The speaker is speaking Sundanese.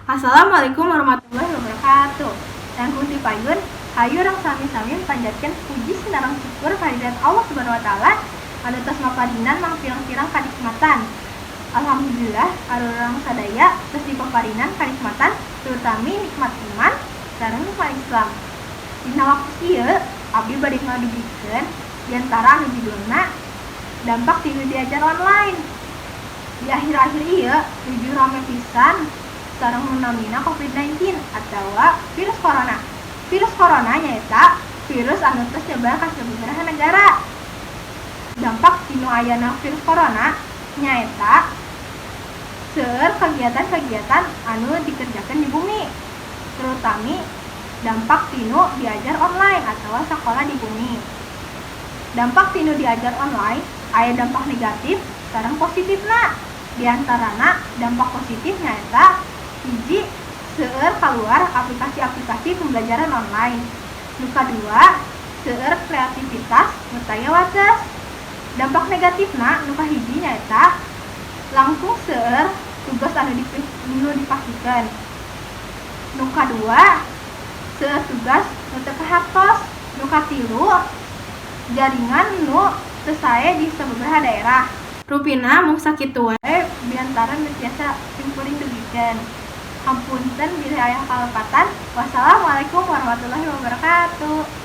Assalamualaikum warahmatullahi wabarakatuh. Dan kunti payun, hayu orang sami-sami panjatkan puji sinarang syukur kehadirat Allah Subhanahu wa taala anu tos maparinan mang pirang-pirang kanikmatan. Alhamdulillah arurang sadaya tos dipaparinan kanikmatan terutami nikmat iman sareng nikmat Islam. Dina waktu ieu abdi bade ngadugikeun di antara anu judulna dampak ti diajar online. Di akhir-akhir ieu tujuh rame pisan sareng menamina COVID-19 atau virus corona. Virus corona nyaeta virus anu tos nyebar ka sababaraha negara. Dampak tinu ayana virus corona nyaeta seueur kegiatan-kegiatan anu dikerjakan di bumi, terutami dampak tinu diajar online atau sekolah di bumi. Dampak tinu diajar online aya dampak negatif sareng positifna. Di antarana dampak positif nyaeta hiji seueur keluar aplikasi-aplikasi pembelajaran online. Nu kadua seueur kreativitas nu taya wates. Dampak negatifna nu kahiji nyaeta langsung seueur tugas anu dipasikeun. Nu kadua seueur tugas nu teu kahaptos. Nu katilu jaringan nu teu sae di sababaraha daerah. Rupina mung sakitu wae biantara nu tiasa pingkuring dugikeun. Hampunten bila aya kalepatan. Wassalamualaikum warahmatullahi wabarakatuh.